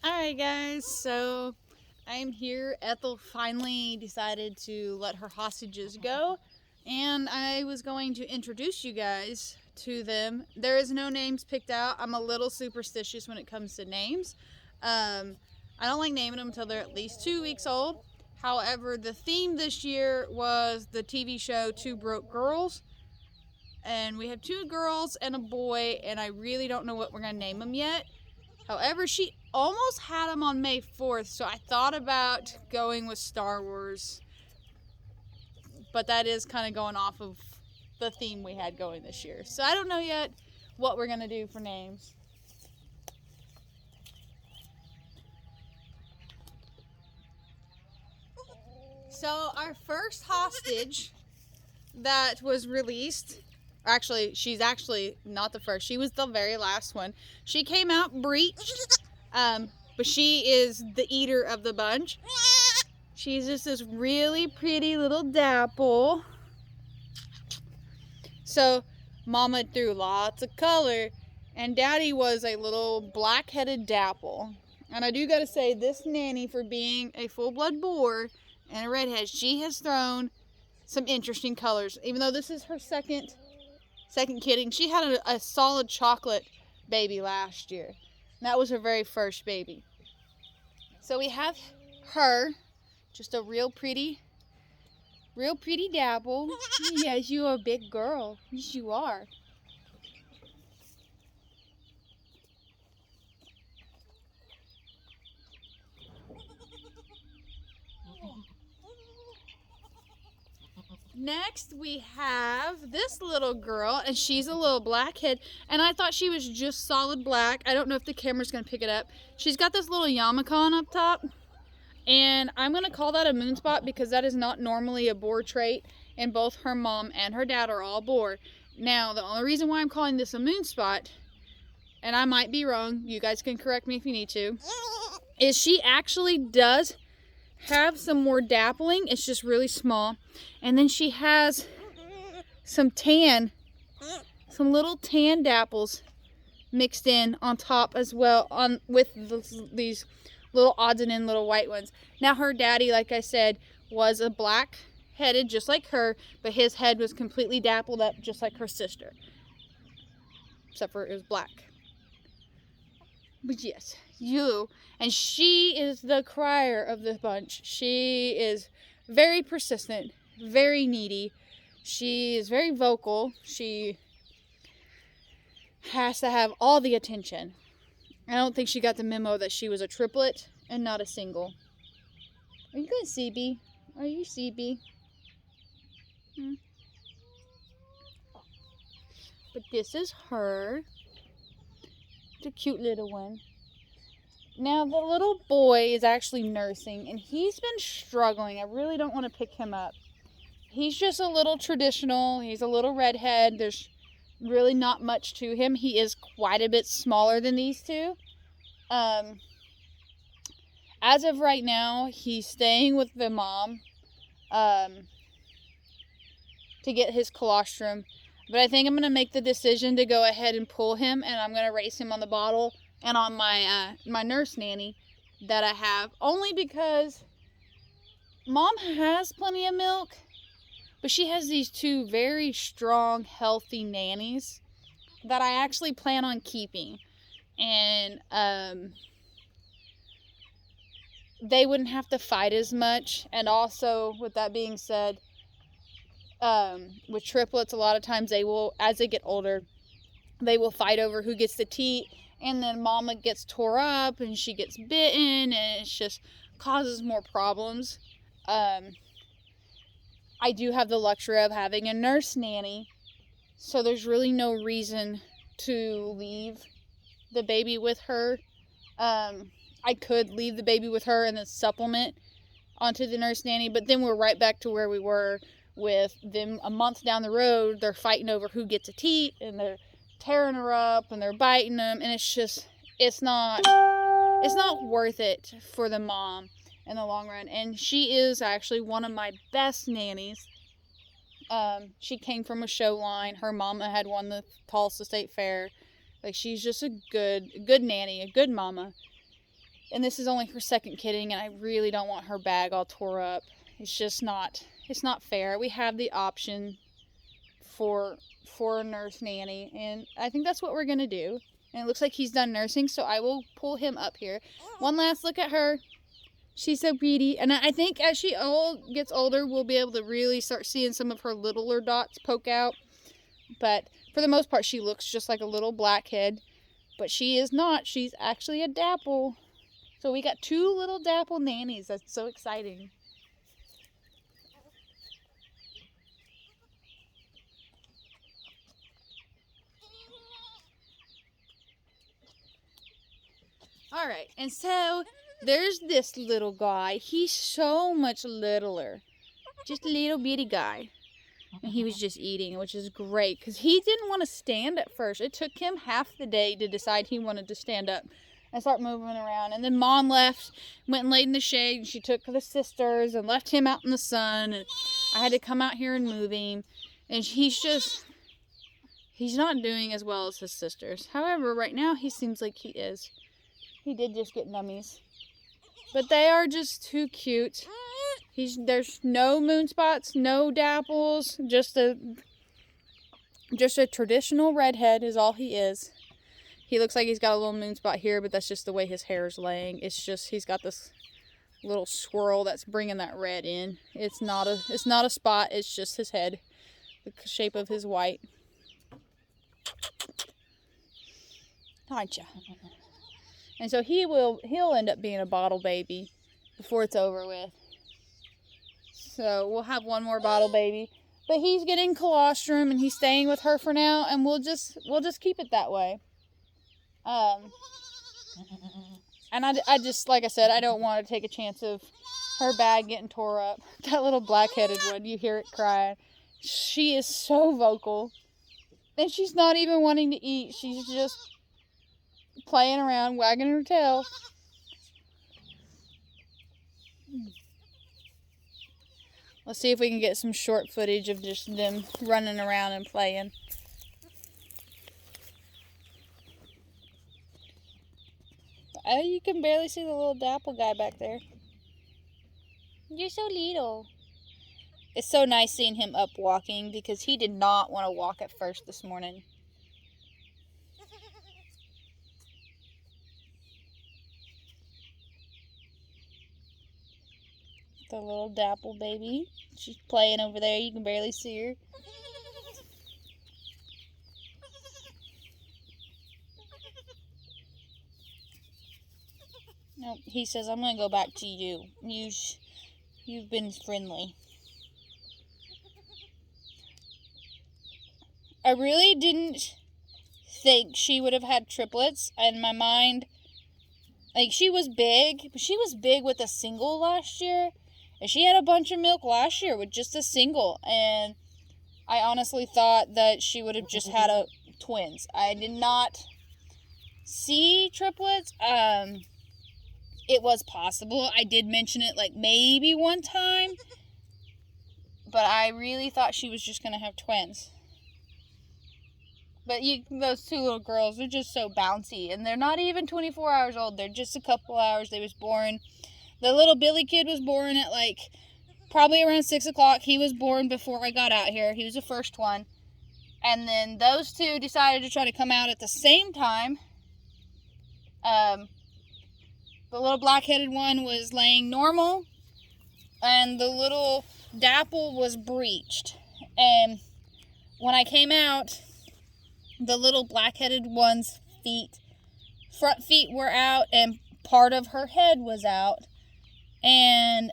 Alright guys, so I'm here. Ethel finally decided to let her hostages go, and I was going to introduce you guys to them. There is no names picked out. I'm a little superstitious when it comes to names. I don't like naming them until they're at least 2 weeks old. However, the theme this year was the TV show Two Broke Girls, and we have 2 girls and a boy, and I really don't know what we're going to name them yet. However, she almost had them on May 4th, so I thought about going with Star Wars. But that is kind of going off of the theme we had going this year. So I don't know yet what we're going to do for names. So our first hostage that was released, actually, she's actually not the first. She was the very last one. She came out breached, but she is the eater of the bunch. She's just this really pretty little dapple. So Mama threw lots of color, and Daddy was a little black-headed dapple. And I do gotta say, this nanny, for being a full-blood boar and a redhead, she has thrown some interesting colors. Even though this is her second kidding, she had a solid chocolate baby last year. And that was her very first baby. So we have her, just a real pretty dapple. Yes, you are a big girl. Yes, you are. Next, we have this little girl, and she's a little blackhead, and I thought she was just solid black. I don't know if the camera's going to pick it up. She's got this little yarmulke on up top, and I'm going to call that a moon spot because that is not normally a boar trait, and both her mom and her dad are all boar. Now, the only reason why I'm calling this a moon spot, and I might be wrong, you guys can correct me if you need to, is she actually does have some more dappling. It's just really small. And then she has some little tan dapples mixed in on top as well, with these little odds and end little white ones. Now her daddy, like I said, was a black headed just like her, but his head was completely dappled up just like her sister, except for it was black. But yes, and she is the crier of the bunch. She is very persistent, very needy. She is very vocal. She has to have all the attention. I don't think she got the memo that she was a triplet and not a single. Are you good, CB? Are you CB? But this is her. It's a cute little one. Now, the little boy is actually nursing, and he's been struggling. I really don't want to pick him up. He's just a little traditional. He's a little redhead. There's really not much to him. He is quite a bit smaller than these two. As of right now, he's staying with the mom to get his colostrum. But I think I'm going to make the decision to go ahead and pull him, and I'm going to race him on the bottle and on my my nurse nanny that I have, only because Mom has plenty of milk, but she has these 2 very strong, healthy nannies that I actually plan on keeping, and they wouldn't have to fight as much. And also, with that being said, with triplets, a lot of times they will, as they get older, they will fight over who gets the teat. And then Mama gets tore up and she gets bitten, and it just causes more problems. I do have the luxury of having a nurse nanny, so there's really no reason to leave the baby with her. I could leave the baby with her and then supplement onto the nurse nanny, but then we're right back to where we were with them a month down the road. They're fighting over who gets a teat, and they're tearing her up and they're biting them, and it's not worth it for the mom in the long run. And she is actually one of my best nannies. She came from a show line. Her mama had won the Tulsa State Fair. Like, she's just a good nanny, a good mama. And this is only her second kidding, and I really don't want her bag all tore up. It's just not, it's not fair. We have the option for a nurse nanny, and I think that's what we're going to do. And it looks like he's done nursing, so I will pull him up here. One last look at her. She's so pretty. And I think as she gets older, we'll be able to really start seeing some of her littler dots poke out. But for the most part, she looks just like a little blackhead. But she is not. She's actually a dapple. So we got 2 little dapple nannies. That's so exciting. All right, and so there's this little guy. He's so much littler. Just a little bitty guy. And he was just eating, which is great because he didn't want to stand at first. It took him half the day to decide he wanted to stand up and start moving around. And then Mom left, went and laid in the shade, and she took the sisters and left him out in the sun. And I had to come out here and move him. And he's not doing as well as his sisters. However, right now he seems like he is. He did just get nummies. But they are just too cute. There's no moon spots, no dapples, just a traditional redhead is all he is. He looks like he's got a little moon spot here, but that's just the way his hair is laying. It's just he's got this little swirl that's bringing that red in. It's not a spot, it's just his head, the shape of his white. Aren't ya? And so he'll end up being a bottle baby before it's over with. So we'll have one more bottle baby, but he's getting colostrum and he's staying with her for now, and we'll just keep it that way. And I just, like I said, I don't want to take a chance of her bag getting tore up. That little black-headed one, you hear it crying. She is so vocal, and she's not even wanting to eat. She's just playing around, wagging her tail. Let's see if we can get some short footage of just them running around and playing. Oh, you can barely see the little dapple guy back there. You're so little. It's so nice seeing him up walking because he did not want to walk at first this morning. The little dapple baby. She's playing over there. You can barely see her. Nope, he says, I'm going to go back to you. You've been friendly. I really didn't think she would have had triplets. In my mind, like, she was big, but she was big with a single last year. And she had a bunch of milk last year with just a single. And I honestly thought that she would have just had twins. I did not see triplets. It was possible. I did mention it like maybe one time. But I really thought she was just going to have twins. But those 2 little girls, they're just so bouncy. And they're not even 24 hours old. They're just a couple hours. They was born. The little Billy kid was born at like probably around 6 o'clock. He was born before I got out here. He was the first one. And then those 2 decided to try to come out at the same time. The little black-headed one was laying normal. And the little dapple was breached. And when I came out, the little black-headed one's front feet were out and part of her head was out. And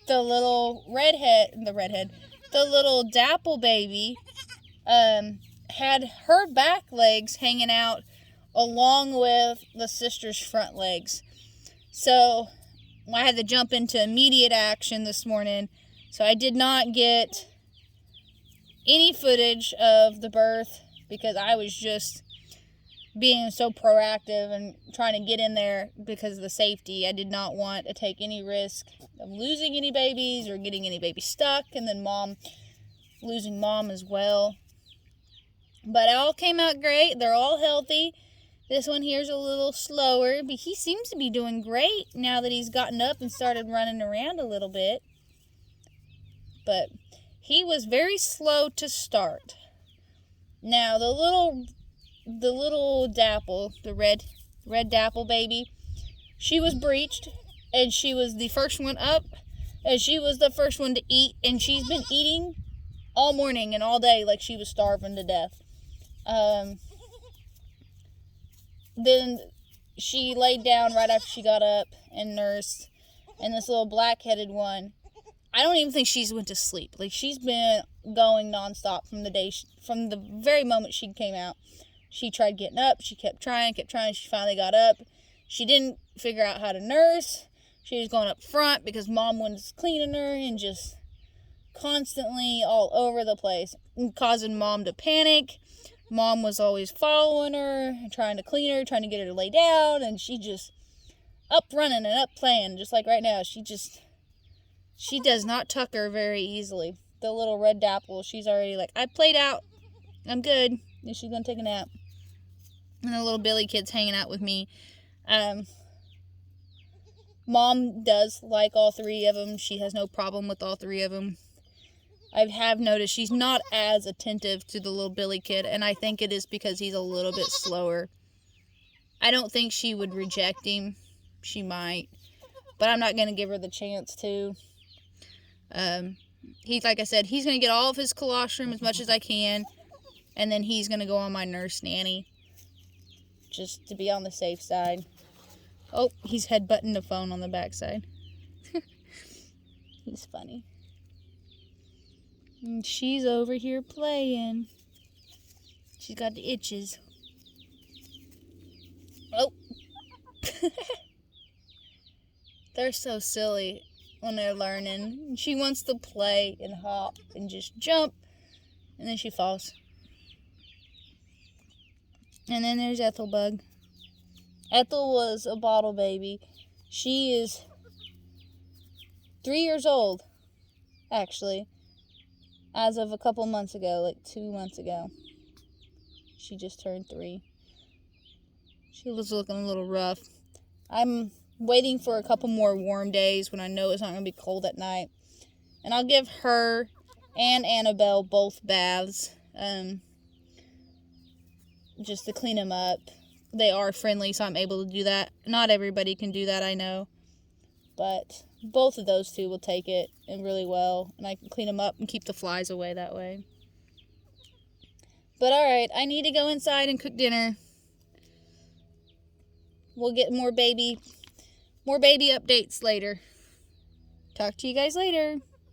the little the little dapple baby had her back legs hanging out along with the sister's front legs. So I had to jump into immediate action this morning. So I did not get any footage of the birth because I was just being so proactive and trying to get in there because of the safety. I did not want to take any risk of losing any babies or getting any babies stuck and then losing mom as well. But it all came out great. They're all healthy. This one here's a little slower, but he seems to be doing great now that he's gotten up and started running around a little bit. But he was very slow to start. Now the little dapple, the red dapple baby, she was breeched, and she was the first one up, and she was the first one to eat, and she's been eating all morning and all day like she was starving to death. Then she laid down right after she got up and nursed, and this little black-headed one, I don't even think she's went to sleep. Like, she's been going nonstop from the very moment she came out. She tried getting up. She kept trying. She finally got up. She didn't figure out how to nurse. She was going up front because Mom was cleaning her and just constantly all over the place, causing Mom to panic. Mom was always following her, trying to clean her, trying to get her to lay down, and she just up running and up playing, just like right now. She does not tuck her very easily. The little red dapple, she's already like, I played out. I'm good. And she's going to take a nap. And the little Billy kid's hanging out with me. Mom does like all three of them. She has no problem with all three of them. I have noticed she's not as attentive to the little Billy kid, and I think it is because he's a little bit slower. I don't think she would reject him. She might. But I'm not going to give her the chance to. He's, like I said, he's going to get all of his colostrum as much as I can, and then he's going to go on my nurse nanny, just to be on the safe side. Oh, he's headbutting the phone on the backside. He's funny. And she's over here playing. She's got the itches. Oh. They're so silly when they're learning. She wants to play and hop and just jump, and then she falls. And then there's Ethelbug. Ethel was a bottle baby. She is 3 years old, actually, as of a couple months ago, like 2 months ago. She just turned 3. She was looking a little rough. I'm waiting for a couple more warm days when I know it's not going to be cold at night. And I'll give her and Annabelle both baths, just to clean them up. They are friendly, so I'm able to do that. Not everybody can do that, I know. But both of those two will take it and really well. And I can clean them up and keep the flies away that way. But alright, I need to go inside and cook dinner. We'll get more baby updates later. Talk to you guys later.